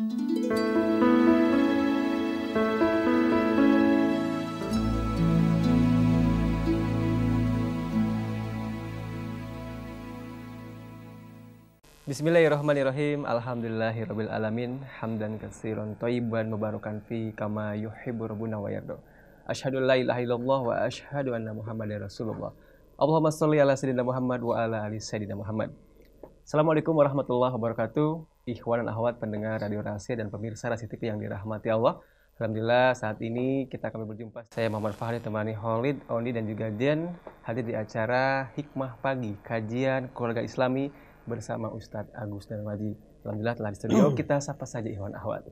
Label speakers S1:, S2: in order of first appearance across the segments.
S1: Bismillahirrahmanirrahim. Alhamdulillahirabbil alamin. Hamdan katsiran thayyiban mubarakan fi kama yuhibbu rabbuna wa yarda. Asyhadu an la ilaha illallah wa asyhadu anna Muhammadar Rasulullah. Allahumma shalli ala sayyidina Muhammad wa ala ali sayyidina Muhammad. Assalamualaikum warahmatullahi wabarakatuh. Ikhwan dan akhwat pendengar Radio Rahasia dan pemirsa Rahasia TV yang dirahmati Allah. Alhamdulillah saat ini kita kembali berjumpa. Saya Muhammad Fahri temani Khalid, Ondi dan juga Dian hadir di acara Hikmah Pagi, kajian keluarga Islami bersama Ustadz Agus Darmaji. Alhamdulillah telah di studio. Kita sapa saja ikhwan akhwat.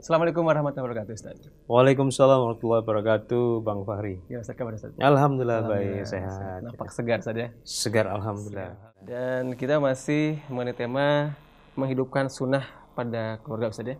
S1: Assalamualaikum warahmatullahi wabarakatuh Ustaz.
S2: Waalaikumsalam warahmatullahi wabarakatuh Bang Fahri.
S1: Ya Ustaz, kabar Ustaz?
S2: Alhamdulillah baik, sehat.
S1: Nampak segar saja.
S2: Segar alhamdulillah.
S1: Dan kita masih mengenai tema menghidupkan sunnah pada keluarga Ustaz ya.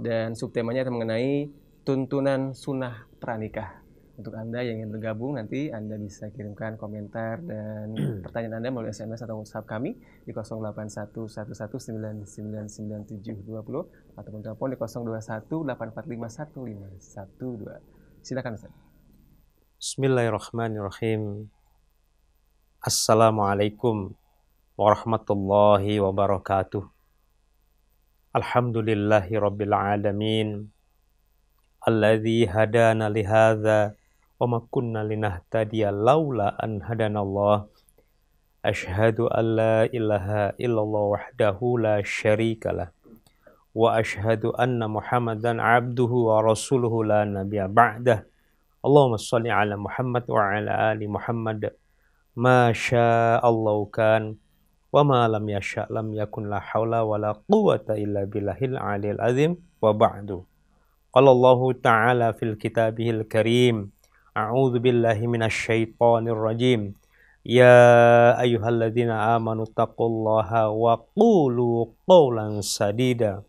S1: Dan subtemanya mengenai tuntunan sunnah pranikah. Untuk Anda yang ingin bergabung, nanti Anda bisa kirimkan komentar dan pertanyaan Anda melalui SMS atau WhatsApp kami di 081119999720 ataupun telepon di 0218451512. Silakan Ustaz.
S2: Bismillahirrahmanirrahim. Assalamualaikum warahmatullahi wabarakatuh. Alhamdulillahi rabbil alamin. Alladzi hadana lihadza wa ma kunna linahtadiya laula an hadanallah. Asyhadu an la ilaha illallah wahdahu la syarikalah wa asyhadu anna Muhammadan abduhu wa rasuluhu la nabiyya ba'dah. Allahumma shalli ala Muhammad wa ala ali Muhammad. Ma sya'allahu kan wa ma lam yasha' lam yakun, la haula wa la quwwata illa billahil aliyil azim. Wa ba'du. Qala Allahu ta'ala fil kitabihil karim. A'udzu billahi minasy syaithanir rajim. Ya ayyuhalladzina amanu taqullaha wa qulu qawlan sadida.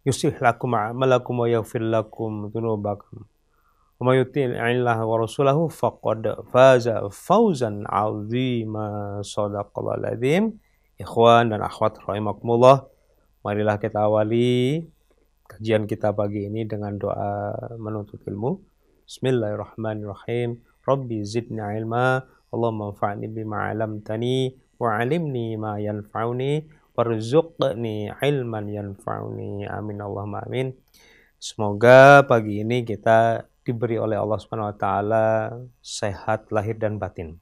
S2: Yuslih lakum a'malakum wa yaghfir lakum dzunubakum. Wa may yuti'illaha wa rasulahu faqad faza fawzan 'azima. Shadaqallahul adzim. Ikhwan dan akhwat rahimakumullah, marilah kita awali kajian kita pagi ini dengan doa menuntut ilmu. Bismillahirrahmanirrahim. Rabbi zidni ilma, Allahumma anfa'ni bima 'allamtani wa 'allimni ma yanfa'uni warzuqni ilman yanfa'uni. Amin Allahumma amin. Semoga pagi ini kita diberi oleh Allah Subhanahu wa taala sehat lahir dan batin.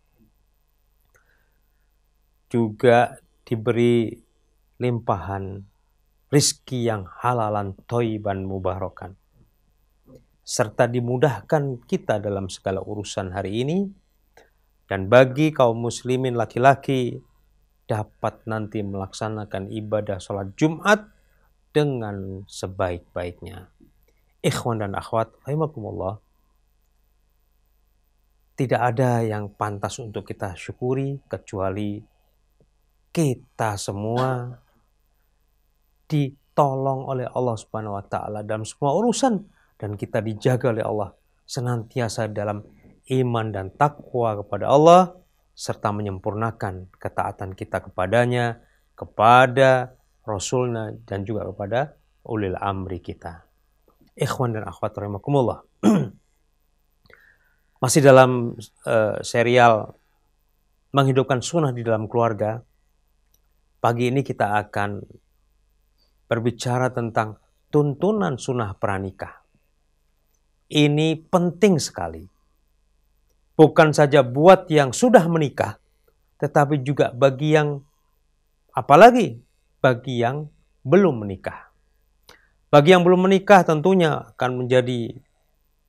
S2: Juga diberi limpahan rizki yang halalan thayyiban mubarakan, serta dimudahkan kita dalam segala urusan hari ini. Dan bagi kaum muslimin laki-laki dapat nanti melaksanakan ibadah sholat Jumat dengan sebaik-baiknya. Ikhwan dan akhwat rahimakumullah, tidak ada yang pantas untuk kita syukuri kecuali kita semua ditolong oleh Allah Subhanahu wa taala dalam semua urusan, dan kita dijaga oleh Allah senantiasa dalam iman dan takwa kepada Allah, serta menyempurnakan ketaatan kita kepadanya, kepada Rasulnya, dan juga kepada ulil amri kita. Ikhwan dan akhwat rahimakumullah. Masih dalam serial menghidupkan sunnah di dalam keluarga. Pagi ini kita akan berbicara tentang tuntunan sunnah pranikah. Ini penting sekali. Bukan saja buat yang sudah menikah, tetapi juga bagi yang, apalagi bagi yang belum menikah. Bagi yang belum menikah tentunya akan menjadi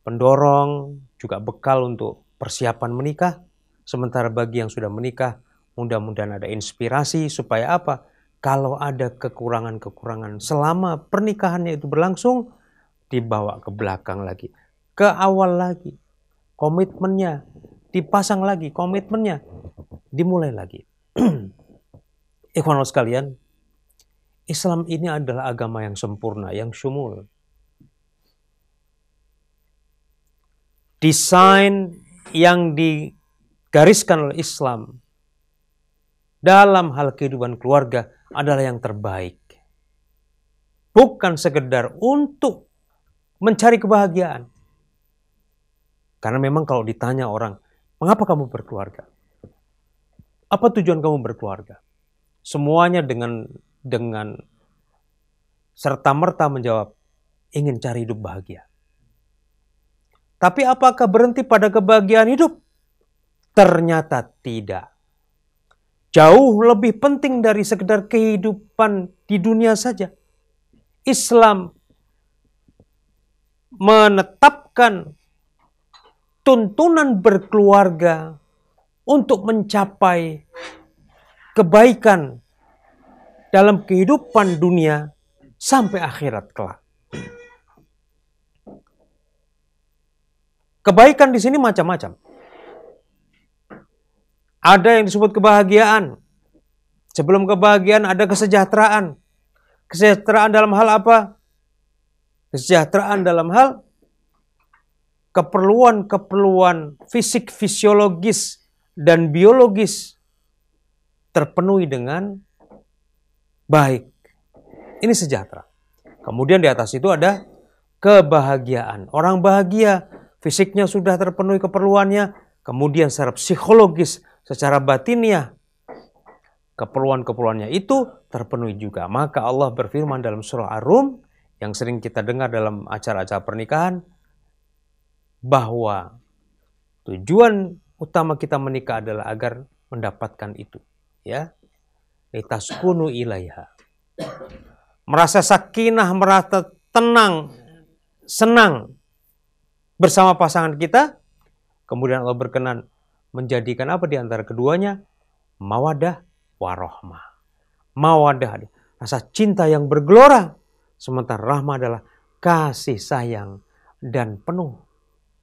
S2: pendorong, juga bekal untuk persiapan menikah. Sementara bagi yang sudah menikah, mudah-mudahan ada inspirasi supaya apa? Kalau ada kekurangan-kekurangan selama pernikahannya itu berlangsung, dibawa ke belakang lagi, ke awal lagi. Komitmennya dipasang lagi, komitmennya dimulai lagi. Ikhwan sekalian, Islam ini adalah agama yang sempurna, yang syumul. Desain yang digariskan oleh Islam dalam hal kehidupan keluarga adalah yang terbaik. bukan sekedar untuk mencari kebahagiaan. Karena memang kalau ditanya orang, mengapa kamu berkeluarga? Apa tujuan kamu berkeluarga? Semuanya dengan serta-merta menjawab, ingin cari hidup bahagia. Tapi apakah berhenti pada kebahagiaan hidup? Ternyata tidak. Jauh lebih penting dari sekedar kehidupan di dunia saja. Islam menetapkan tuntunan berkeluarga untuk mencapai kebaikan dalam kehidupan dunia sampai akhirat kelak. Kebaikan di sini macam-macam. Ada yang disebut kebahagiaan. Sebelum kebahagiaan ada kesejahteraan. Kesejahteraan dalam hal apa? Kesejahteraan dalam hal keperluan-keperluan fisik, fisiologis, dan biologis terpenuhi dengan baik. Ini sejahtera. Kemudian di atas itu ada kebahagiaan. Orang bahagia, fisiknya sudah terpenuhi keperluannya, kemudian secara psikologis, secara batiniah, keperluan-keperluannya itu terpenuhi juga. Maka Allah berfirman dalam surah Ar-Rum, yang sering kita dengar dalam acara-acara pernikahan, bahwa tujuan utama kita menikah adalah agar mendapatkan itu. Ya, litaskunu ilaiha. Merasa sakinah, merasa tenang, senang bersama pasangan kita. Kemudian Allah berkenan menjadikan apa di antara keduanya? Mawaddah warohmah. Mawaddah, rasa cinta yang bergelora. Sementara rahmah adalah kasih sayang dan penuh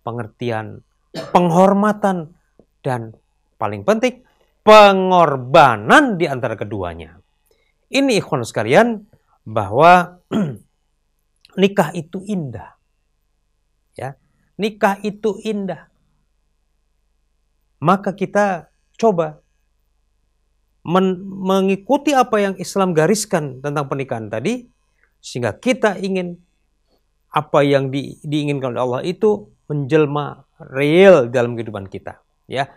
S2: pengertian, penghormatan, dan paling penting pengorbanan di antara keduanya. Ini ikhwan sekalian, bahwa nikah itu indah. Ya, nikah itu indah. Maka kita coba mengikuti apa yang Islam gariskan tentang pernikahan tadi, sehingga kita ingin apa yang diinginkan oleh Allah itu menjelma real dalam kehidupan kita. Ya,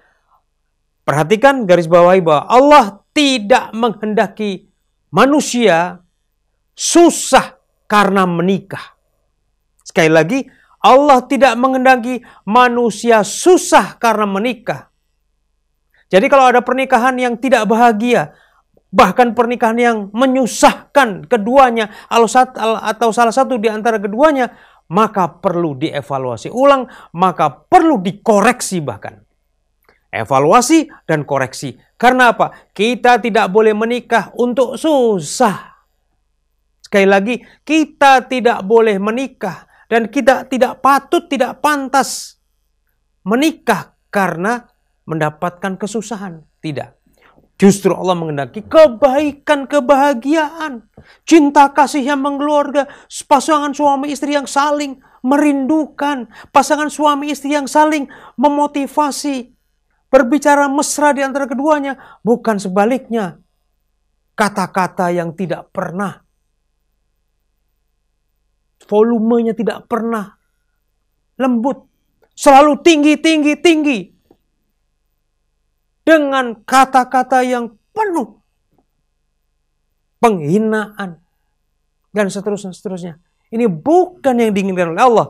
S2: perhatikan, garis bawahi bahwa Allah tidak menghendaki manusia susah karena menikah. Sekali lagi, Allah tidak menghendaki manusia susah karena menikah. Jadi kalau ada pernikahan yang tidak bahagia, bahkan pernikahan yang menyusahkan keduanya atau salah satu di antara keduanya, maka perlu dievaluasi ulang, maka perlu dikoreksi bahkan. Evaluasi dan koreksi. Karena apa? Kita tidak boleh menikah untuk susah. Sekali lagi, kita tidak boleh menikah dan kita tidak patut, tidak pantas menikah karena mendapatkan kesusahan. Tidak. Justru Allah menghendaki kebaikan, kebahagiaan, cinta kasih yang menggeluarga, pasangan suami istri yang saling merindukan, pasangan suami istri yang saling memotivasi, berbicara mesra di antara keduanya, bukan sebaliknya. Kata-kata yang tidak pernah, volumenya tidak pernah lembut, selalu tinggi, tinggi, tinggi. Dengan kata-kata yang penuh penghinaan dan seterusnya. Ini bukan yang diinginkan oleh Allah.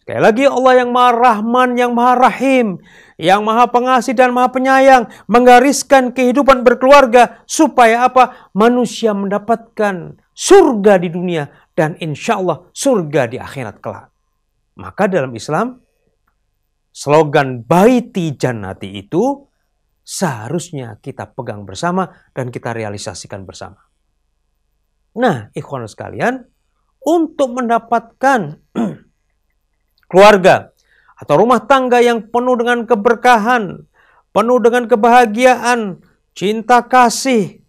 S2: Sekali lagi, Allah yang Maha Rahman, yang Maha Rahim, yang Maha Pengasih dan Maha Penyayang menggariskan kehidupan berkeluarga supaya apa? Manusia mendapatkan surga di dunia dan insya Allah surga di akhirat kelak. Maka dalam Islam, slogan Baiti Jannati itu seharusnya kita pegang bersama dan kita realisasikan bersama. Nah, ikhwan sekalian, untuk mendapatkan keluarga atau rumah tangga yang penuh dengan keberkahan, penuh dengan kebahagiaan, cinta kasih,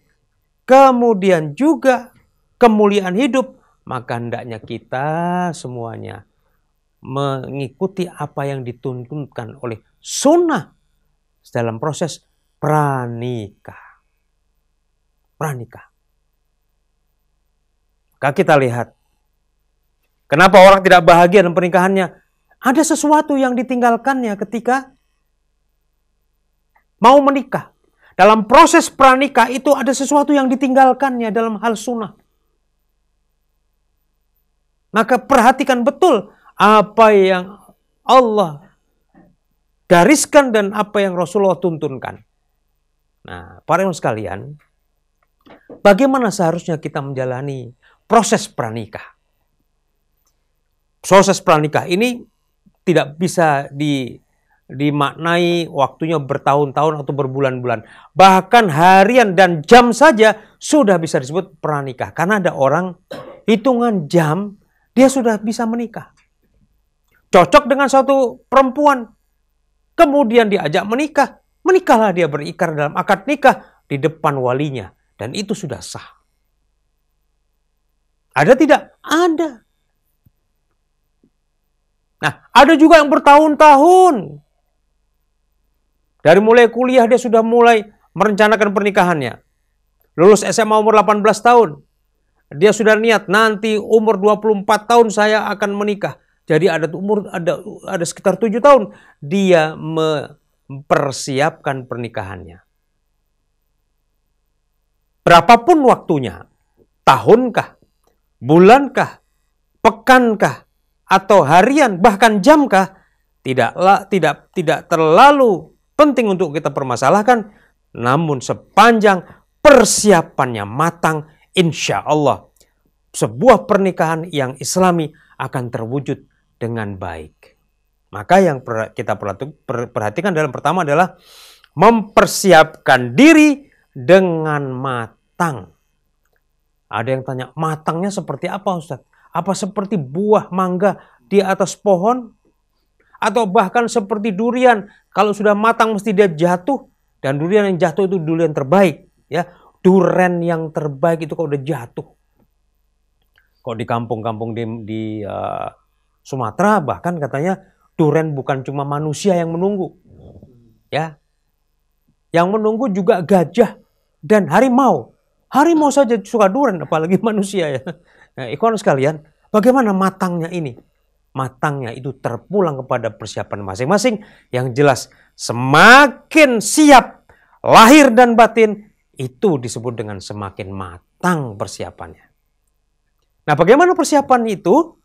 S2: kemudian juga kemuliaan hidup, maka hendaknya kita semuanya mengikuti apa yang dituntunkan oleh sunnah dalam proses pranikah. Maka kita lihat Kenapa orang tidak bahagia dalam pernikahannya? Ada sesuatu yang ditinggalkannya ketika mau menikah. Dalam proses pranikah itu ada sesuatu yang ditinggalkannya dalam hal sunnah. Maka perhatikan betul apa yang Allah gariskan dan apa yang Rasulullah tuntunkan. Nah, para ibu sekalian, bagaimana seharusnya kita menjalani proses pranikah? Proses pranikah ini tidak bisa dimaknai waktunya bertahun-tahun atau berbulan-bulan. Bahkan harian dan jam saja sudah bisa disebut pranikah. Karena ada orang hitungan jam dia sudah bisa menikah. Cocok dengan suatu perempuan. Kemudian diajak menikah. Menikahlah dia berikrar dalam akad nikah di depan walinya. Dan itu sudah sah. Ada tidak? Ada. Nah, ada juga yang bertahun-tahun. Dari mulai kuliah dia sudah mulai merencanakan pernikahannya. Lulus SMA umur 18 tahun. Dia sudah niat nanti umur 24 tahun saya akan menikah. Jadi ada sekitar 7 tahun dia mempersiapkan pernikahannya. Berapapun waktunya, tahunkah, bulankah, pekankah, atau harian, bahkan jamkah, tidak terlalu penting untuk kita permasalahkan. Namun sepanjang persiapannya matang, insya Allah sebuah pernikahan yang islami akan terwujud dengan baik. Maka yang kita perhatikan dalam pertama adalah mempersiapkan diri dengan matang. Ada yang tanya, matangnya seperti apa Ustaz? Apa seperti buah mangga di atas pohon? Atau bahkan seperti durian. Kalau sudah matang mesti dia jatuh. Dan durian yang jatuh itu durian terbaik. Ya, durian yang terbaik itu kalau udah jatuh. Kalau di kampung-kampung di Sumatera bahkan katanya durian bukan cuma manusia yang menunggu. Ya, yang menunggu juga gajah dan harimau. Harimau saja suka durian, apalagi manusia ya. Nah, ikhwan sekalian, bagaimana matangnya ini? Matangnya itu terpulang kepada persiapan masing-masing. Yang jelas, semakin siap lahir dan batin, itu disebut dengan semakin matang persiapannya. Nah, bagaimana persiapan itu?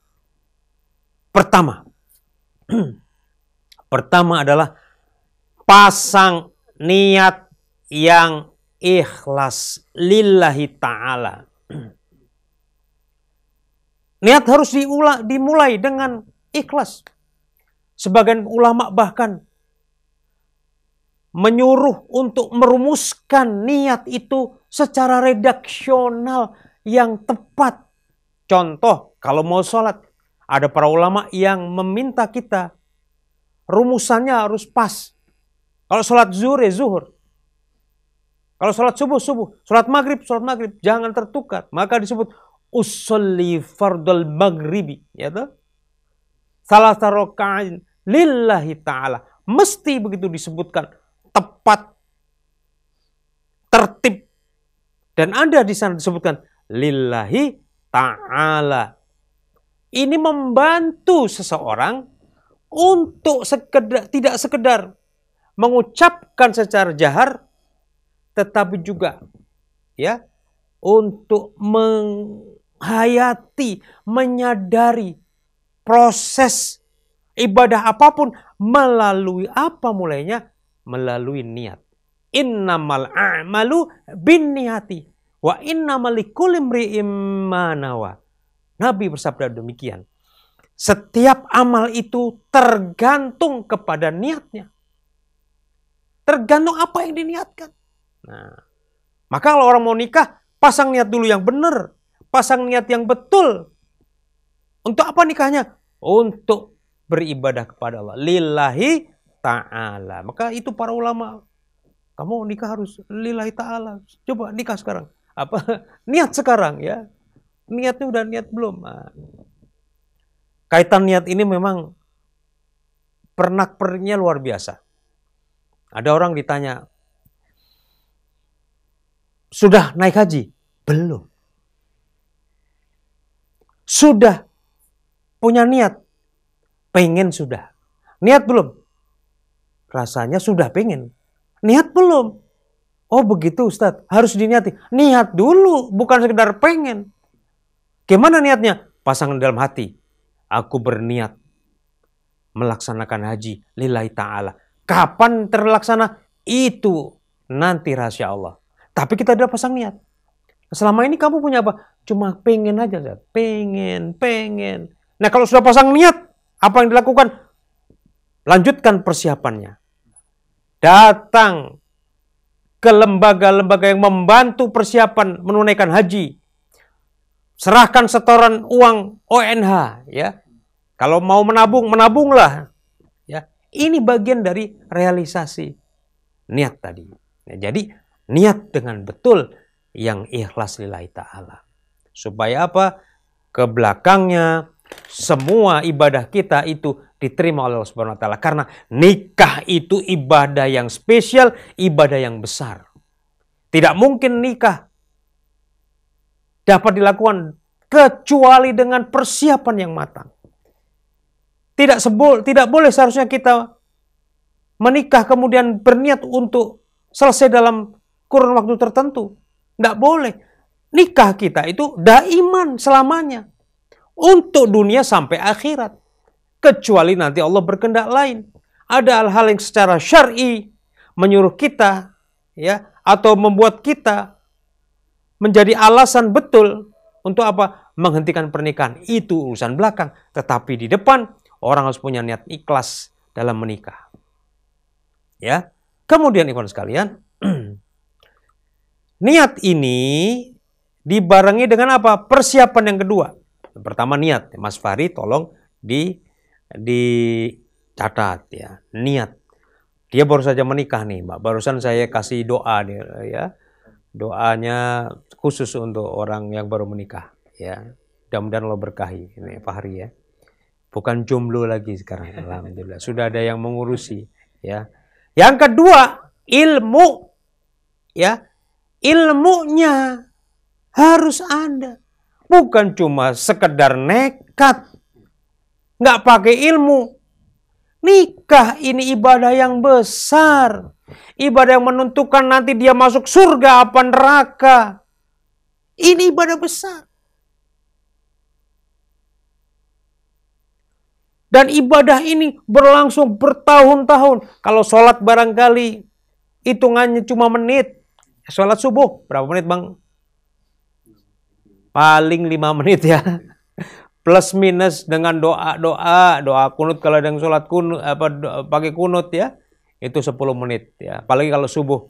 S2: Pertama adalah pasang niat yang ikhlas lillahi ta'ala. Niat harus dimulai dengan ikhlas. Sebagian ulama bahkan menyuruh untuk merumuskan niat itu secara redaksional yang tepat. Contoh, kalau mau sholat, ada para ulama yang meminta kita rumusannya harus pas. Kalau sholat zuhur ya zuhur. Kalau sholat subuh, subuh. Sholat maghrib, jangan tertukar. Maka disebut usolli fardal maghribi, ya toh? Salah rakaat lillahi ta'ala. Mesti begitu disebutkan, tepat, tertib. Dan ada di sana disebutkan lillahi ta'ala. Ini membantu seseorang untuk tidak sekedar mengucapkan secara jahar, tetapi juga ya untuk menghayati, menyadari proses ibadah apapun melalui apa mulainya? Melalui niat. Innamal a'malu binniyati wa innamal likulli imri'in ma nawa. Nabi bersabda demikian. Setiap amal itu tergantung kepada niatnya. Tergantung apa yang diniatkan. Nah, maka kalau orang mau nikah, pasang niat dulu yang benar. Pasang niat yang betul. Untuk apa nikahnya? Untuk beribadah kepada Allah. Lillahi ta'ala. Maka itu para ulama. Kamu nikah harus lillahi ta'ala. Coba nikah sekarang. Niat sekarang ya. Niatnya udah niat belum? Nah, kaitan niat ini memang pernak-perniknya luar biasa. Ada orang ditanya, sudah naik haji? Belum. Sudah punya niat. Pengen sudah. Niat belum? Rasanya sudah pengen. Niat belum? Oh begitu Ustadz, harus diniati. Niat dulu, bukan sekedar pengen. Gimana niatnya? Pasangan dalam hati. Aku berniat melaksanakan haji lillahi ta'ala. Kapan terlaksana? Itu nanti rahasia Allah. Tapi kita udah pasang niat. Selama ini kamu punya apa? Cuma pengen aja. Pengen. Nah kalau sudah pasang niat, apa yang dilakukan? Lanjutkan persiapannya. Datang ke lembaga-lembaga yang membantu persiapan menunaikan haji. Serahkan setoran uang ONH, ya. Kalau mau menabung, menabunglah. Ya. Ini bagian dari realisasi niat tadi. Ya, jadi niat dengan betul yang ikhlas lillahi ta'ala. Supaya apa? Ke belakangnya semua ibadah kita itu diterima oleh Allah Subhanahu wa taala. Karena nikah itu ibadah yang spesial, ibadah yang besar. Tidak mungkin nikah dapat dilakukan kecuali dengan persiapan yang matang. Tidak boleh seharusnya kita menikah kemudian berniat untuk selesai dalam kurun waktu tertentu. Tidak boleh. Nikah kita itu daiman selamanya. Untuk dunia sampai akhirat. Kecuali nanti Allah berkehendak lain. Ada hal-hal yang secara syar'i menyuruh kita, ya, atau membuat kita menjadi alasan betul untuk apa? Menghentikan pernikahan. Itu urusan belakang. Tetapi di depan orang harus punya niat ikhlas dalam menikah. Ya. Kemudian ikhwan sekalian, niat ini dibarengi dengan apa? Persiapan yang kedua. Yang pertama niat. Mas Fahri tolong dicatat ya. Niat. Dia baru saja menikah nih, Mbak. Barusan saya kasih doa nih, ya. Doanya khusus untuk orang yang baru menikah, ya. Mudah-mudahan Allah berkahi ini Fahri ya. Bukan jomblo lagi sekarang, alhamdulillah. Sudah ada yang mengurusi, ya. Yang kedua, ilmu. Ya. Ilmunya harus ada. Bukan cuma sekedar nekat. Nggak pakai ilmu. Nikah ini ibadah yang besar. Ibadah yang menentukan nanti dia masuk surga apa neraka. Ini ibadah besar. Dan ibadah ini berlangsung bertahun-tahun. Kalau sholat barangkali hitungannya cuma menit. Sholat subuh berapa menit Bang? Paling 5 menit ya. Plus minus dengan doa kunut kalau ada yang sholat kunut pakai kunut ya. Itu 10 menit ya. Apalagi kalau subuh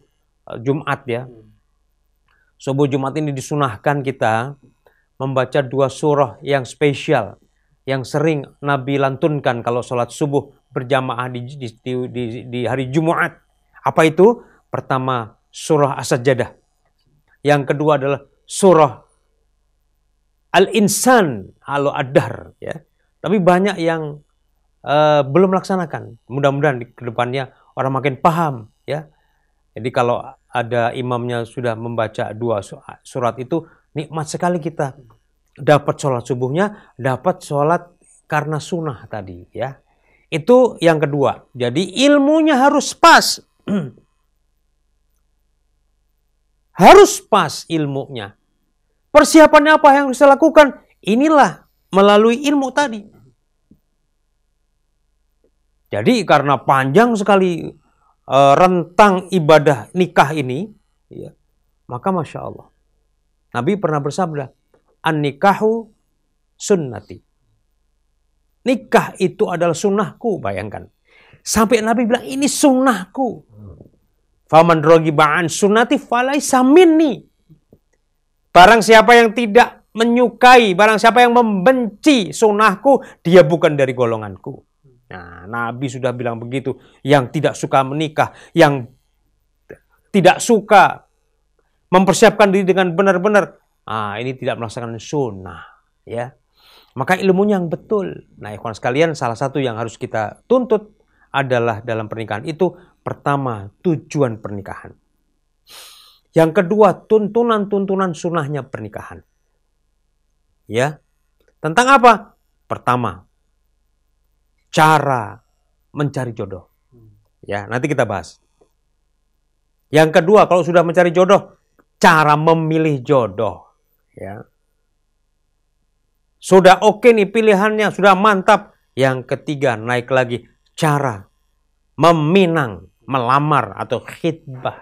S2: Jumat ya. Subuh Jumat ini disunahkan kita membaca 2 surah yang spesial. Yang sering Nabi lantunkan kalau sholat subuh berjamaah di hari Jumat. Apa itu? Pertama surah As-Sajdah. Yang kedua adalah surah Al-Insan Al-Adhar. Ya. Tapi banyak yang belum melaksanakan. Mudah-mudahan di kedepannya orang makin paham. Ya. Jadi kalau ada imamnya sudah membaca 2 surat itu, nikmat sekali kita. Dapat sholat subuhnya, dapat sholat karena sunnah tadi. Ya. Itu yang kedua. Jadi ilmunya harus pas. Harus pas ilmunya. Persiapannya apa yang harus saya lakukan? Inilah melalui ilmu tadi. Jadi karena panjang sekali rentang ibadah nikah ini, ya, maka Masya Allah. Nabi pernah bersabda, an-nikahu sunnati. Nikah itu adalah sunnahku, bayangkan. Sampai Nabi bilang, ini sunnahku. Faman rogiba an sunnati falaisa minni. Barang siapa yang tidak menyukai, barang siapa yang membenci sunnahku, dia bukan dari golonganku. Nah, Nabi sudah bilang begitu. Yang tidak suka menikah, yang tidak suka mempersiapkan diri dengan benar-benar, ini tidak melaksanakan sunnah. Ya. Maka ilmunya yang betul. Nah, ikhwan sekalian, salah satu yang harus kita tuntut adalah dalam pernikahan itu, pertama, tujuan pernikahan. Yang kedua, tuntunan-tuntunan sunnahnya pernikahan. Ya. Tentang apa? Pertama, cara mencari jodoh. Ya, nanti kita bahas. Yang kedua, kalau sudah mencari jodoh, cara memilih jodoh. Ya. Sudah oke nih pilihannya, sudah mantap. Yang ketiga, naik lagi cara meminang, melamar atau khitbah.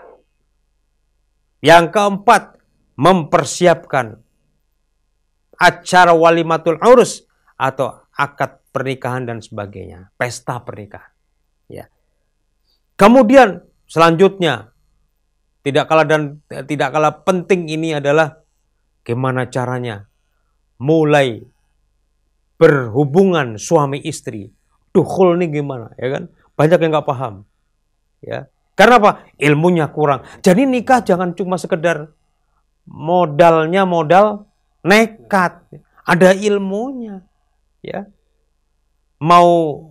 S2: Yang keempat, mempersiapkan acara walimatul urus atau akad pernikahan dan sebagainya, pesta pernikahan. Ya. Kemudian selanjutnya, tidak kalah penting ini adalah gimana caranya mulai berhubungan suami istri. Dukhul nih gimana, ya kan? Banyak yang nggak paham. Ya. Karena apa? Ilmunya kurang. Jadi nikah jangan cuma sekedar modalnya modal nekat. Ada ilmunya. Ya. Mau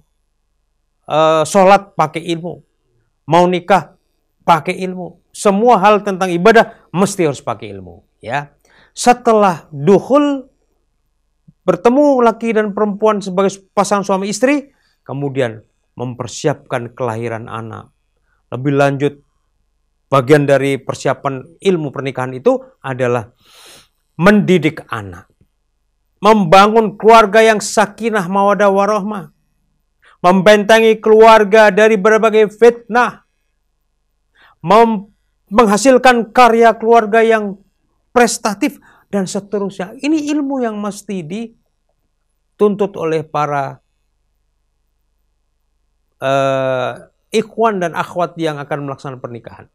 S2: sholat pakai ilmu. Mau nikah pakai ilmu. Semua hal tentang ibadah mesti harus pakai ilmu. Ya. Setelah dukhul, bertemu laki dan perempuan sebagai pasangan suami istri, kemudian mempersiapkan kelahiran anak. Lebih lanjut, bagian dari persiapan ilmu pernikahan itu adalah mendidik anak. Membangun keluarga yang sakinah mawaddah warahmah. Membentengi keluarga dari berbagai fitnah. Menghasilkan karya keluarga yang prestatif dan seterusnya. Ini ilmu yang mesti dituntut oleh para ikhwan dan akhwat yang akan melaksanakan pernikahan.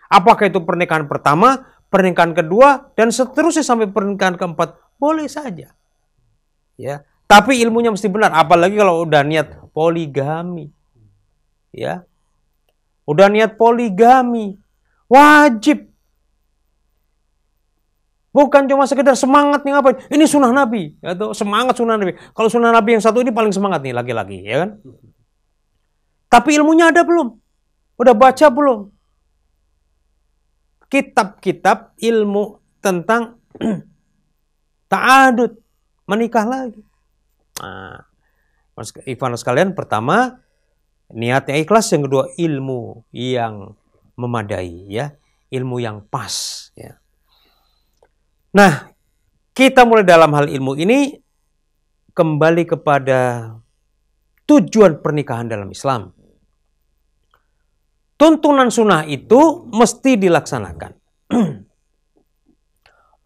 S2: Apakah itu pernikahan pertama, pernikahan kedua, dan seterusnya sampai pernikahan keempat, boleh saja. Ya, tapi ilmunya mesti benar. Apalagi kalau udah niat poligami, ya, udah niat poligami, wajib. Bukan cuma sekedar semangat nih ngapain. Ini sunnah Nabi, atau semangat sunnah Nabi. Kalau sunnah Nabi yang satu ini paling semangat nih laki-laki, ya kan? Tapi ilmunya ada belum? Udah baca belum? Kitab-kitab ilmu tentang ta'adud, menikah lagi. Nah, ikhwan sekalian, pertama niatnya ikhlas, yang kedua ilmu yang memadai, ya, ilmu yang pas, ya. Nah, kita mulai dalam hal ilmu ini kembali kepada tujuan pernikahan dalam Islam. Tuntunan sunnah itu mesti dilaksanakan.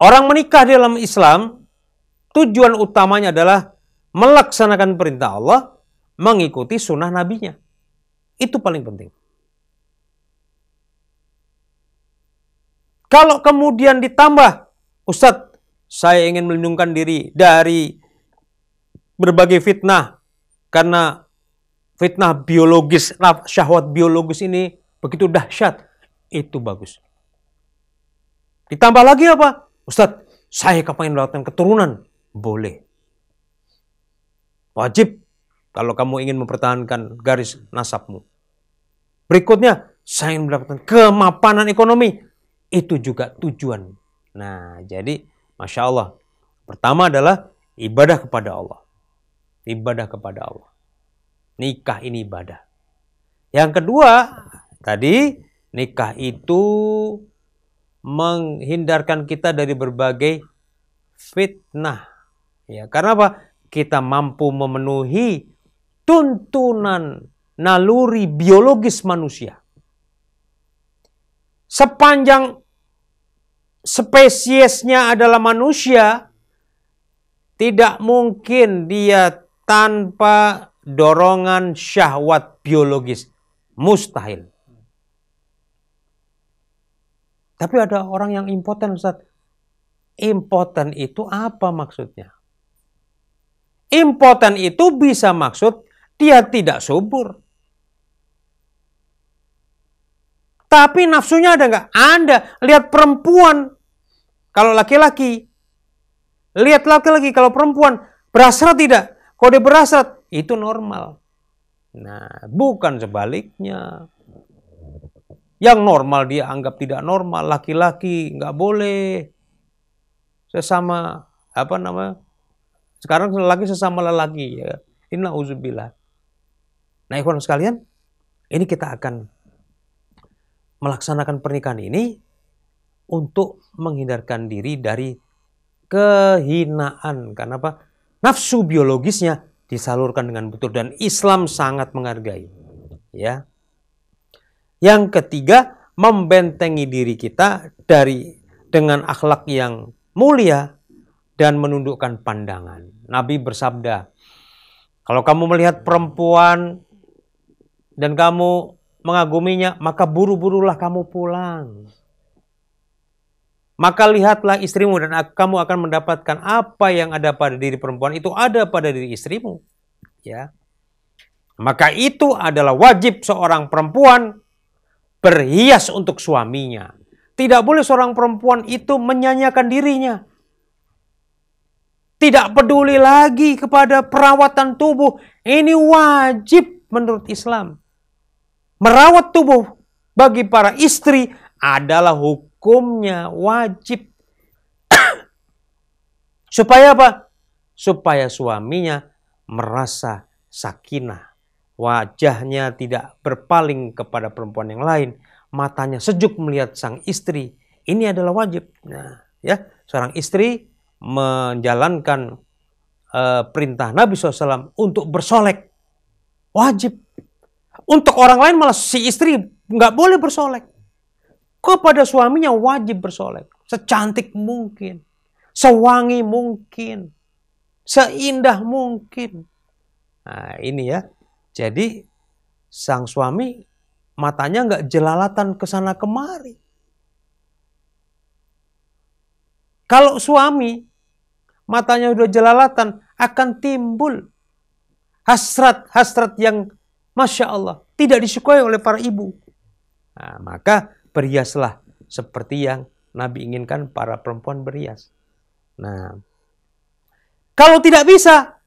S2: Orang menikah dalam Islam, tujuan utamanya adalah melaksanakan perintah Allah, mengikuti sunnah nabinya. Itu paling penting. Kalau kemudian ditambah, Ustadz, saya ingin melindungkan diri dari berbagai fitnah, karena fitnah biologis, syahwat biologis ini begitu dahsyat, itu bagus. Ditambah lagi apa? Ustadz, saya kepengen mendapatkan keturunan. Boleh. Wajib kalau kamu ingin mempertahankan garis nasabmu. Berikutnya, saya ingin mendapatkan kemapanan ekonomi. Itu juga tujuan. Nah, jadi Masya Allah. Pertama adalah ibadah kepada Allah. Ibadah kepada Allah. Nikah ini ibadah. Yang kedua, tadi nikah itu menghindarkan kita dari berbagai fitnah. Ya, karena apa? Kita mampu memenuhi tuntunan naluri biologis manusia. Sepanjang spesiesnya adalah manusia, tidak mungkin dia tanpa dorongan syahwat biologis. Mustahil. Tapi ada orang yang impoten, Ustaz. Impoten itu apa maksudnya? Impoten itu bisa maksud dia tidak subur. Tapi nafsunya ada nggak? Ada. Lihat perempuan. Kalau laki-laki. Lihat laki-laki. Kalau perempuan. Berhasrat tidak? Kalau dia berhasrat, itu normal. Nah, bukan sebaliknya. Yang normal dia anggap tidak normal. Laki-laki nggak boleh sesama Sekarang lelaki sesama lelaki. Ya. Innauzubillah. Nah, ikhwan sekalian, ini kita akan melaksanakan pernikahan ini untuk menghindarkan diri dari kehinaan. Karena apa? Nafsu biologisnya disalurkan dengan betul dan Islam sangat menghargai. Ya. Yang ketiga, membentengi diri kita dengan akhlak yang mulia dan menundukkan pandangan. Nabi bersabda, kalau kamu melihat perempuan dan kamu mengaguminya, maka buru-burulah kamu pulang. Maka lihatlah istrimu dan kamu akan mendapatkan apa yang ada pada diri perempuan itu ada pada diri istrimu. Ya. Maka itu adalah wajib seorang perempuan berhias untuk suaminya. Tidak boleh seorang perempuan itu menyanyiakan dirinya. Tidak peduli lagi kepada perawatan tubuh. Ini wajib menurut Islam. Merawat tubuh bagi para istri adalah hukumnya wajib. Supaya apa? Supaya suaminya merasa sakinah. Wajahnya tidak berpaling kepada perempuan yang lain. Matanya sejuk melihat sang istri. Ini adalah wajib. Nah, ya, seorang istri menjalankan perintah Nabi SAW untuk bersolek. Wajib. Untuk orang lain malah si istri nggak boleh bersolek. Kepada suaminya wajib bersolek. Secantik mungkin. Sewangi mungkin. Seindah mungkin. Nah, ini ya. Jadi sang suami matanya nggak jelalatan ke sana kemari. Kalau suami matanya udah jelalatan akan timbul hasrat-hasrat yang Masya Allah tidak disukai oleh para ibu. Nah, maka berhiaslah seperti yang Nabi inginkan para perempuan berhias. Nah, kalau tidak bisa,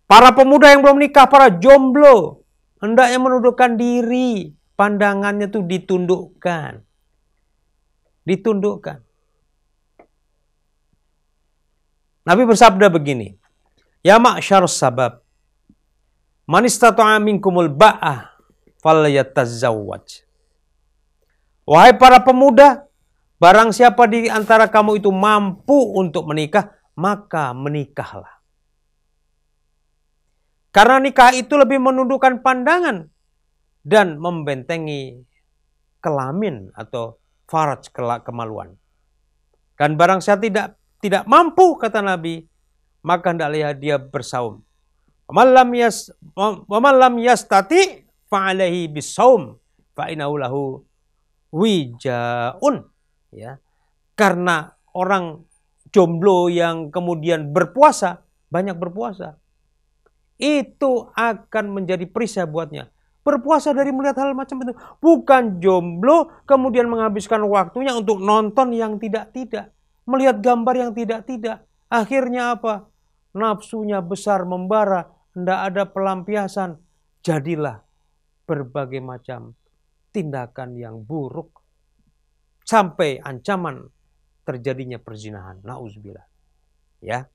S2: para pemuda yang belum nikah, para jomblo, hendaknya menundukkan diri. Pandangannya itu ditundukkan. Ditundukkan. Nabi bersabda begini. Ya ma'syarus sabab. Man istata'a minkumul ba'ah falyatazawwaj. Wahai para pemuda, barang siapa di antara kamu itu mampu untuk menikah, maka menikahlah. Karena nikah itu lebih menundukkan pandangan dan membentengi kelamin atau faraj kemaluan. Dan barang siapa tidak mampu, kata Nabi, maka hendaklah dia bersaum. Wa man lam yastati fa'alaihi bisaum fa innahu lahu wijaun. Ya. Karena orang jomblo yang kemudian berpuasa, banyak berpuasa, itu akan menjadi perisai buatnya. Berpuasa dari melihat hal macam itu. Bukan jomblo kemudian menghabiskan waktunya untuk nonton yang tidak-tidak. Melihat gambar yang tidak-tidak. Akhirnya apa? Nafsunya besar membara. Tidak ada pelampiasan. Jadilah berbagai macam tindakan yang buruk. Sampai ancaman terjadinya perzinahan. Nauzubillah. Ya.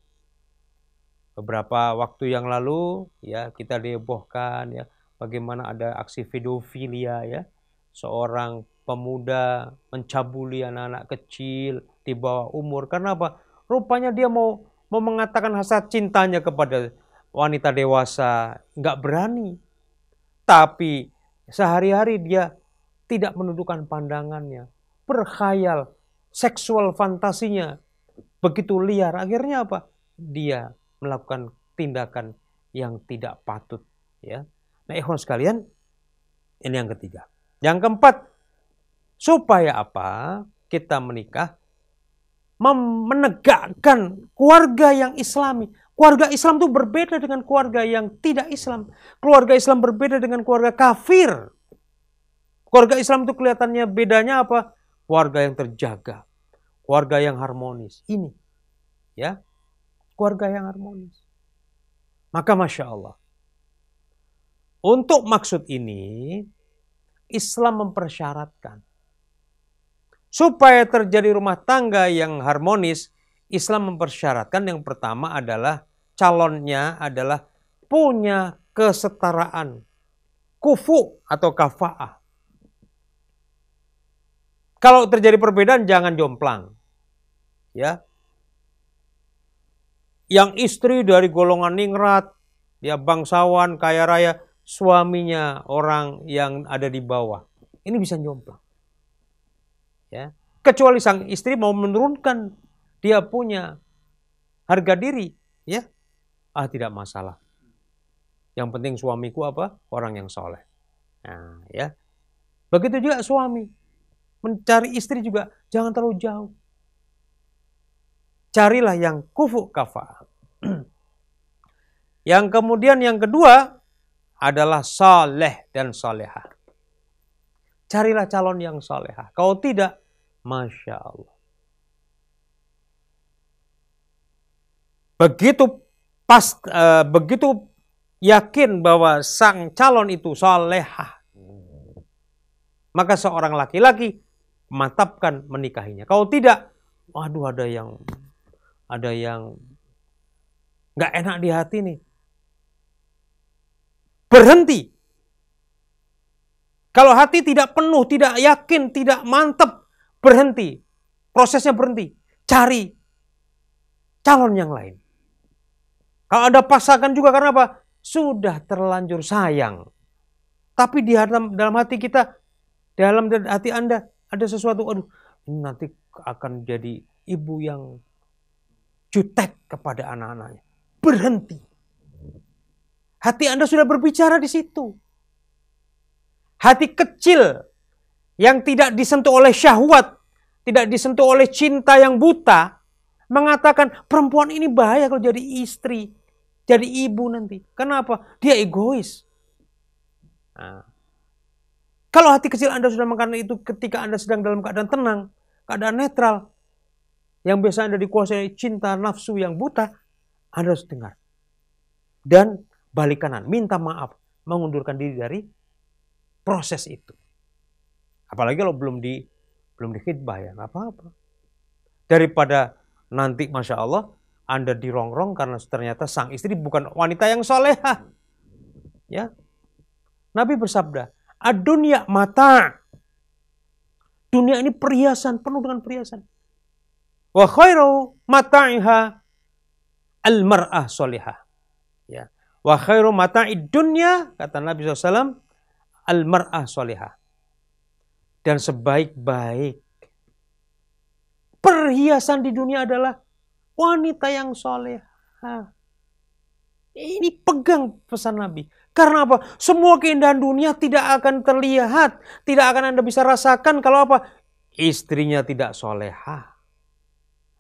S2: Beberapa waktu yang lalu ya kita dihebohkan ya. Bagaimana ada aksi pedofilia ya. Seorang pemuda mencabuli anak-anak kecil di bawah umur. Karena apa? Rupanya dia mau mengatakan hasrat cintanya kepada wanita dewasa. Nggak berani. Tapi sehari-hari dia tidak menundukkan pandangannya. Berkhayal. Seksual fantasinya begitu liar. Akhirnya apa? Dia melakukan tindakan yang tidak patut. Ya. Nah, ikhwan sekalian, ini yang ketiga. Yang keempat, supaya apa? Kita menikah, menegakkan keluarga yang islami. Keluarga Islam itu berbeda dengan keluarga yang tidak Islam. Keluarga Islam berbeda dengan keluarga kafir. Keluarga Islam itu kelihatannya bedanya apa? Keluarga yang terjaga. Keluarga yang harmonis. Ini. Ya. Keluarga yang harmonis. Maka Masya Allah. Untuk maksud ini, Islam mempersyaratkan supaya terjadi rumah tangga yang harmonis, Islam mempersyaratkan yang pertama adalah calonnya adalah punya kesetaraan, kufu atau kafa'ah. Kalau terjadi perbedaan jangan jomplang. Ya. Yang istri dari golongan ningrat, ya bangsawan, kaya raya, suaminya orang yang ada di bawah. Ini bisa jomplang. Ya. Kecuali sang istri mau menurunkan dia punya harga diri, ya. Tidak masalah. Yang penting suamiku apa? Orang yang soleh. Nah, ya. Begitu juga suami. Mencari istri juga jangan terlalu jauh. Carilah yang kufu kafa'ah. Yang kemudian yang kedua adalah saleh dan salehah. Carilah calon yang salehah. Kalau tidak, Masya Allah. Begitu yakin bahwa sang calon itu salehah, maka seorang laki-laki mantapkan menikahinya. Kalau tidak, waduh ada yang nggak enak di hati nih. Berhenti. Kalau hati tidak penuh, tidak yakin, tidak mantap, berhenti. Prosesnya berhenti. Cari calon yang lain. Kalau Anda paksakan juga karena apa? Sudah terlanjur sayang. Tapi di dalam hati kita, dalam hati Anda ada sesuatu, aduh, ini nanti akan jadi ibu yang jutek kepada anak-anaknya. Berhenti. Hati Anda sudah berbicara di situ. Hati kecil yang tidak disentuh oleh syahwat, tidak disentuh oleh cinta yang buta, mengatakan perempuan ini bahaya kalau jadi istri, jadi ibu nanti. Kenapa? Dia egois. Nah, kalau hati kecil Anda sudah mengatakan itu ketika Anda sedang dalam keadaan tenang, keadaan netral, yang biasa Anda dikuasai cinta nafsu yang buta, Anda harus dengar. Dan balik kanan, minta maaf, mengundurkan diri dari proses itu. Apalagi kalau belum di khidbah ya, nggak apa-apa. Daripada nanti Masya Allah, Anda dirongrong karena ternyata sang istri bukan wanita yang solehah. Ya. Nabi bersabda, ad-dunya mata. Dunia ini perhiasan, penuh dengan perhiasan. Wa khairu mata'iha al-mar'ah solehah. Ya. Wa khairu mata'id dunya, kata Nabi SAW, al-mar'ah solehah. Dan sebaik-baik perhiasan di dunia adalah wanita yang solehah. Ini pegang pesan Nabi. Karena apa? Semua keindahan dunia tidak akan terlihat. Tidak akan Anda bisa rasakan kalau apa? Istrinya tidak solehah.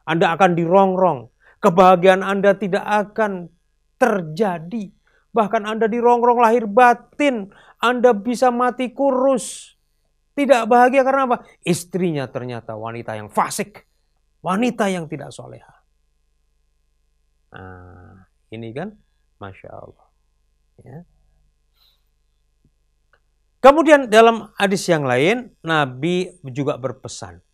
S2: Anda akan dirongrong. Kebahagiaan Anda tidak akan terjadi. Bahkan Anda dirongrong lahir batin. Anda bisa mati kurus. Tidak bahagia karena apa? Istrinya ternyata wanita yang fasik. Wanita yang tidak solehah. Nah, ini kan Masya Allah. Ya. Kemudian dalam hadis yang lain, Nabi juga berpesan.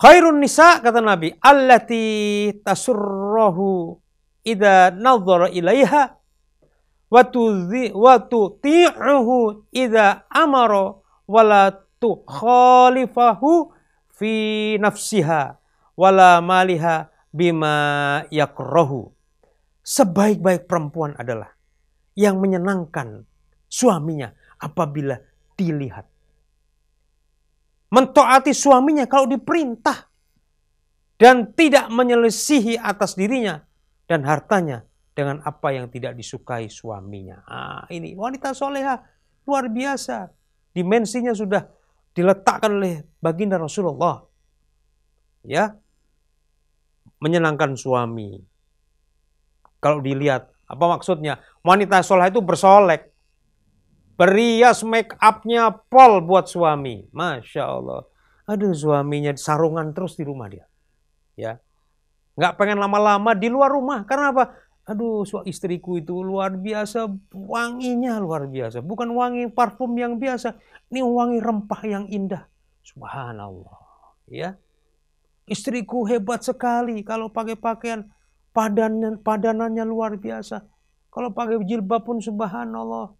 S2: Khairun nisa, kata Nabi, allati tasurrahu idza nadhara ilaiha wa tuti'uhu idza amara wala tukhalifahu fi nafsiha wala maliha bima yakrahu. Sebaik-baik perempuan adalah yang menyenangkan suaminya apabila dilihat. Mentaati suaminya kalau diperintah. Dan tidak menyelisihi atas dirinya dan hartanya dengan apa yang tidak disukai suaminya. Ini wanita soleha luar biasa. Dimensinya sudah diletakkan oleh baginda Rasulullah. Ya, menyenangkan suami. Kalau dilihat, apa maksudnya? Wanita soleh itu bersolek. Berias make up-nya pol buat suami. Masya Allah. Aduh, suaminya sarungan terus di rumah dia. Ya, nggak pengen lama-lama di luar rumah. Karena apa? Aduh, istriku itu luar biasa. Wanginya luar biasa. Bukan wangi parfum yang biasa. Ini wangi rempah yang indah. Subhanallah. Ya. istriku hebat sekali kalau pakai pakaian padanannya luar biasa. Kalau pakai jilbab pun subhanallah.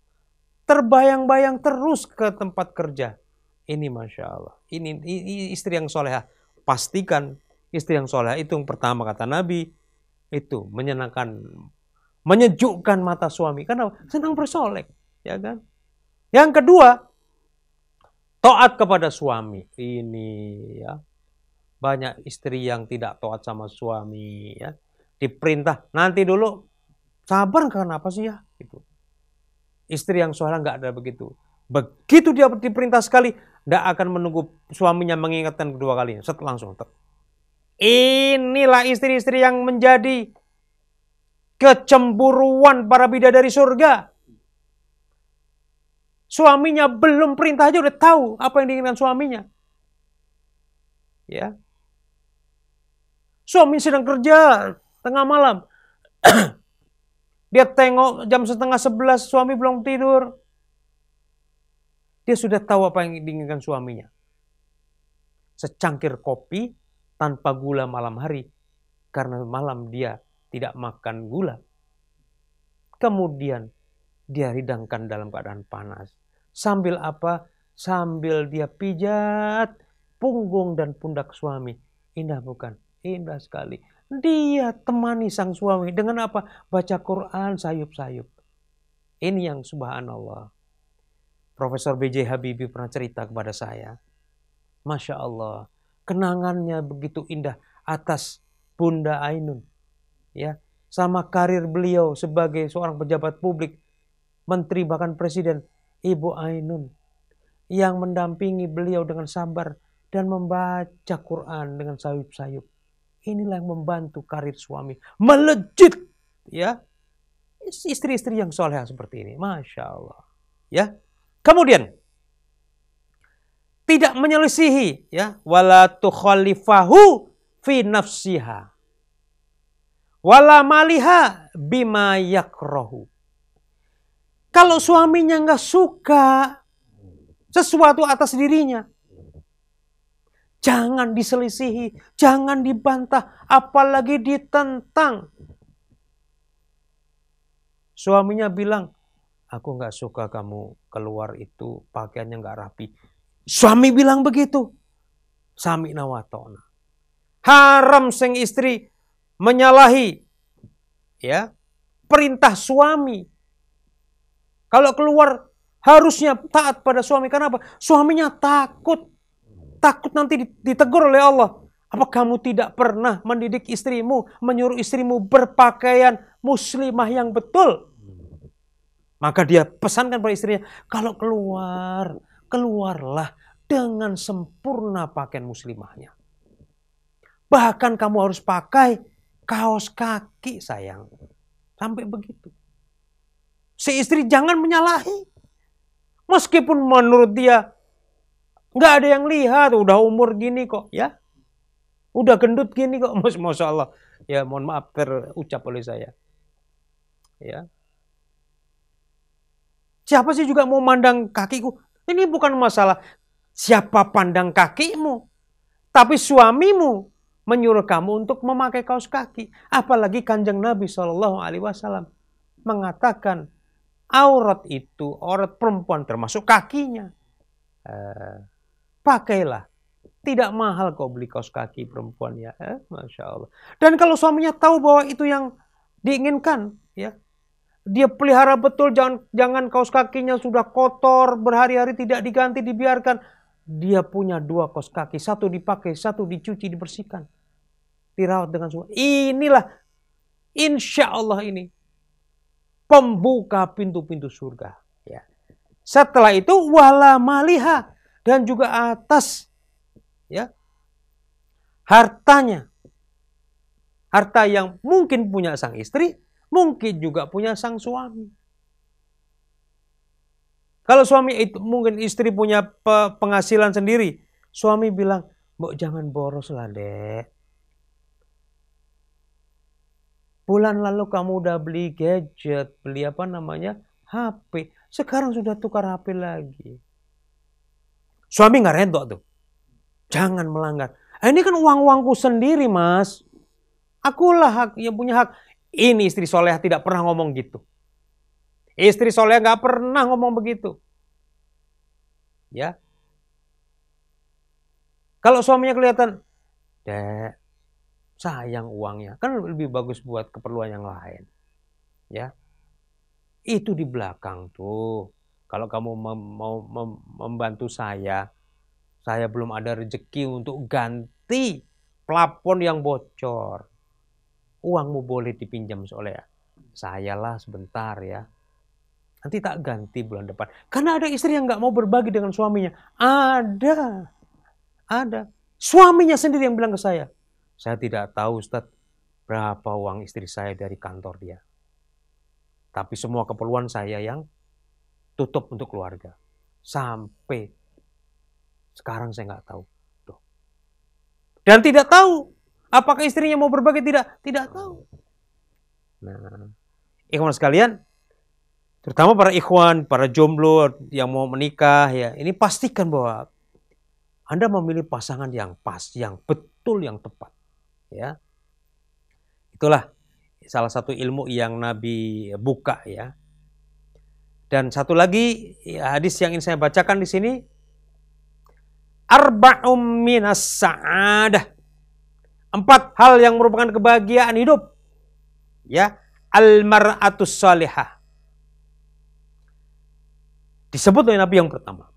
S2: Terbayang-bayang terus ke tempat kerja. Ini Masya Allah. Ini istri yang solehah. Pastikan istri yang solehah itu yang pertama kata Nabi. Itu menyenangkan, menyejukkan mata suami. Karena senang bersolek. Ya kan? Yang kedua, taat kepada suami. Ini ya. Banyak istri yang tidak taat sama suami. Ya. Diperintah. Nanti dulu. Sabar kenapa sih ya? Gitu. Istri yang soleh nggak ada begitu. Begitu dia diperintah sekali, nggak akan menunggu suaminya mengingatkan kedua kalinya. Langsung. Inilah istri-istri yang menjadi kecemburuan para bidadari surga. Suaminya belum perintah aja udah tahu apa yang diinginkan suaminya. Ya. Suami sedang kerja tengah malam. Dia tengok jam 10:30 suami belum tidur. Dia sudah tahu apa yang diinginkan suaminya. Secangkir kopi tanpa gula malam hari. Karena malam dia tidak makan gula. Kemudian dia hidangkan dalam keadaan panas. Sambil apa? Sambil dia pijat punggung dan pundak suami. Indah bukan? Indah sekali. Dia temani sang suami dengan apa? Baca Quran sayup-sayup. Ini yang subhanallah. Profesor B.J. Habibie pernah cerita kepada saya. Masya Allah. Kenangannya begitu indah atas Bunda Ainun. Ya, sama karir beliau sebagai seorang pejabat publik. Menteri bahkan presiden. Ibu Ainun. Yang mendampingi beliau dengan sabar. Dan membaca Quran dengan sayup-sayup. Inilah yang membantu karir suami melejit, ya, istri-istri yang soleh seperti ini, Masya Allah, ya. Kemudian tidak menyelisihi, ya, wala tukhalifahu fi nafsiha, wala maliha bima yakrahu. Kalau suaminya nggak suka sesuatu atas dirinya, jangan diselisihi, jangan dibantah, apalagi ditentang. Suaminya bilang, aku gak suka kamu keluar itu pakaiannya gak rapi. Suami bilang begitu. Sami'na wa ta'na. Haram sing istri menyalahi, ya, perintah suami. Kalau keluar harusnya taat pada suami. Karena apa? Suaminya takut. Takut nanti ditegur oleh Allah. Apa kamu tidak pernah mendidik istrimu, menyuruh istrimu berpakaian muslimah yang betul? Maka dia pesankan pada istrinya, kalau keluar, keluarlah dengan sempurna pakaian muslimahnya. Bahkan kamu harus pakai kaos kaki, sayang. Sampai begitu. Si istri jangan menyalahi. Meskipun menurut dia nggak ada yang lihat, udah umur gini kok, ya. Udah gendut gini kok, Masya Allah. Ya mohon maaf terucap oleh saya. Ya. Siapa sih juga mau mandang kakiku? Ini bukan masalah siapa pandang kakimu. Tapi suamimu menyuruh kamu untuk memakai kaos kaki. Apalagi Kanjeng Nabi SAW mengatakan aurat itu, aurat perempuan termasuk kakinya. Pakailah. Tidak mahal kok beli kaos kaki perempuan ya. Masya Allah. Dan kalau suaminya tahu bahwa itu yang diinginkan, ya, dia pelihara betul, jangan kaos kakinya sudah kotor, berhari-hari tidak diganti, dibiarkan. Dia punya 2 kaos kaki, 1 dipakai, 1 dicuci, dibersihkan. Dirawat dengan semua. Inilah insya Allah ini pembuka pintu-pintu surga. Ya. Setelah itu wala maliha. Dan juga atas, ya, hartanya. Harta yang mungkin punya sang istri, mungkin juga punya sang suami. Kalau suami itu, mungkin istri punya penghasilan sendiri. Suami bilang, Mbok jangan boros lah dek. Bulan lalu kamu udah beli gadget, beli apa namanya, HP. Sekarang sudah tukar HP lagi. Suami nggak rentok tuh. Jangan melanggar. Ini kan uang-uangku sendiri, Mas. Akulah yang punya hak. Ini istri soleh tidak pernah ngomong gitu. Istri soleh nggak pernah ngomong begitu. Ya. Kalau suaminya kelihatan, Dek, sayang uangnya. Kan lebih bagus buat keperluan yang lain. Ya. Itu di belakang tuh. Kalau kamu mau membantu saya belum ada rezeki untuk ganti plafon yang bocor. Uangmu boleh dipinjam oleh saya lah sebentar ya. Nanti tak ganti bulan depan. Karena ada istri yang nggak mau berbagi dengan suaminya. Ada. Suaminya sendiri yang bilang ke saya tidak tahu Ustadz berapa uang istri saya dari kantor dia. Tapi semua keperluan saya yang tutup untuk keluarga. Sampai sekarang saya nggak tahu. Tuh. Dan tidak tahu apakah istrinya mau berbagi, tidak tahu. Nah, ikhwan sekalian, terutama para ikhwan, para jomblo yang mau menikah ya, ini pastikan bahwa Anda memilih pasangan yang pas, yang betul, yang tepat. Ya. Itulah salah satu ilmu yang Nabi buka ya. Dan satu lagi hadis yang ingin saya bacakan di sini, arba'um minas sa'adah. 4 hal yang merupakan kebahagiaan hidup. Ya, al-mar'atus salihah. Disebut oleh Nabi yang pertama,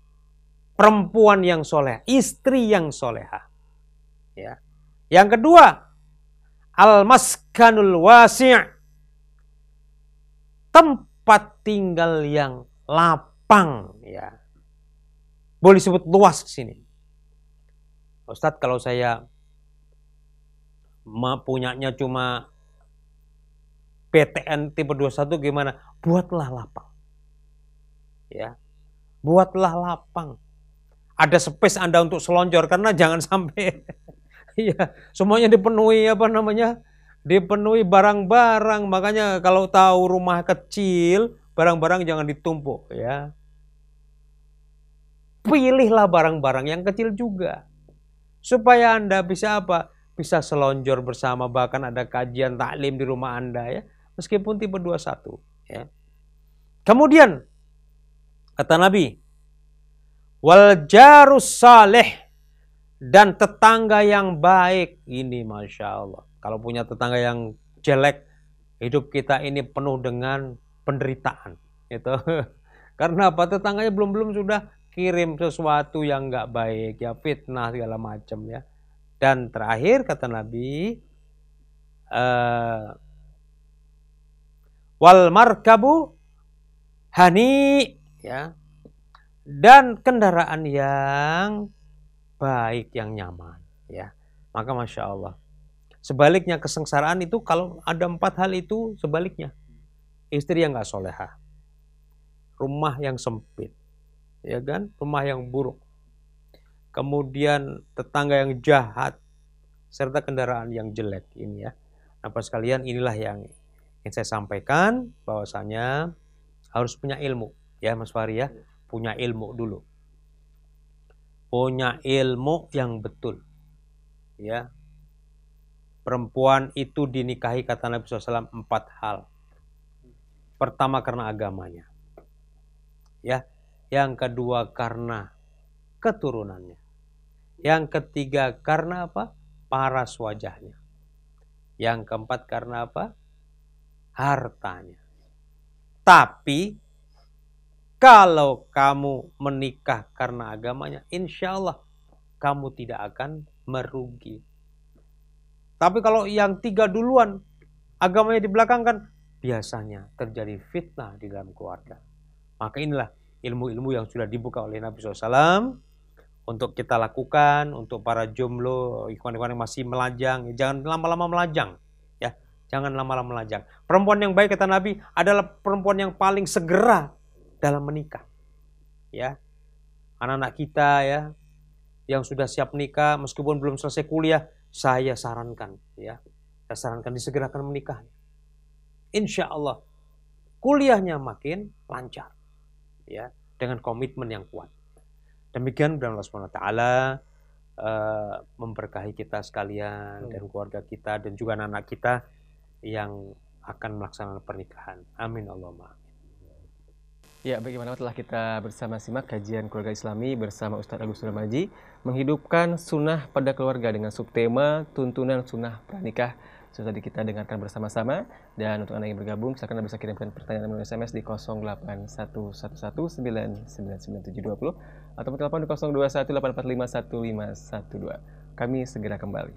S2: perempuan yang soleh, istri yang soleha. Ya. Yang kedua, al-maskanul wasi', tempat tinggal yang lapang. Ya. Boleh disebut luas di sini. Ustadz, kalau saya punyanya cuma PTN tipe 21 gimana? Buatlah lapang. Ya. Buatlah lapang. Ada space Anda untuk selonjor, karena jangan sampai ya, semuanya dipenuhi dipenuhi barang-barang. Makanya kalau tahu rumah kecil, barang-barang jangan ditumpuk ya. Pilihlah barang-barang yang kecil juga. Supaya Anda bisa apa? Bisa selonjor bersama, bahkan ada kajian taklim di rumah Anda ya. Meskipun tipe 21 ya. Kemudian kata Nabi, wal jarus saleh, dan tetangga yang baik. Ini Masya Allah. Kalau punya tetangga yang jelek, hidup kita ini penuh dengan penderitaan. Gitu. Karena apa? Tetangganya belum sudah kirim sesuatu yang nggak baik, ya fitnah segala macam ya. Dan terakhir kata Nabi, wal markabu hani, ya, dan kendaraan yang baik, yang nyaman ya. Maka Masya Allah, sebaliknya kesengsaraan itu kalau ada 4 hal itu sebaliknya. Istri yang gak soleha, rumah yang sempit, ya kan, rumah yang buruk, kemudian tetangga yang jahat, serta kendaraan yang jelek ini ya. Apa sekalian, inilah yang ingin saya sampaikan, bahwasanya harus punya ilmu ya Mas Fahri ya, punya ilmu dulu. Punya ilmu yang betul. Ya. Perempuan itu dinikahi kata Nabi SAW 4 hal. Pertama karena agamanya. Ya. Yang kedua karena keturunannya. Yang ketiga karena apa? Paras wajahnya. Yang keempat karena apa? Hartanya. Tapi kalau kamu menikah karena agamanya, insya Allah kamu tidak akan merugi. Tapi kalau yang 3 duluan, agamanya di belakang, kan biasanya terjadi fitnah di dalam keluarga. Maka inilah ilmu-ilmu yang sudah dibuka oleh Nabi SAW untuk kita lakukan, untuk para jomblo, ikhwan-ikhwan yang masih melajang. Jangan lama-lama melajang. Ya, jangan lama-lama melajang. Perempuan yang baik kata Nabi adalah perempuan yang paling segera dalam menikah. Ya. Anak-anak kita ya yang sudah siap nikah meskipun belum selesai kuliah, saya sarankan ya. Saya sarankan disegerakan menikahnya. Insya Allah kuliahnya makin lancar ya, dengan komitmen yang kuat. Demikian mudah-mudahan Allah Subhanahu wa taala memberkahi kita sekalian dan keluarga kita dan juga anak-anak kita yang akan melaksanakan pernikahan. Amin Allahumma.
S1: Ya, bagaimana telah kita bersama simak kajian keluarga Islami bersama Ustadz Agus Suramaji menghidupkan sunnah pada keluarga dengan subtema tuntunan sunnah pranikah. Sudah tadi kita dengarkan bersama-sama, dan untuk Anda yang bergabung silakan Anda bisa kirimkan pertanyaan melalui SMS di 0811199720 atau telepon di 0218451512. Kami segera kembali.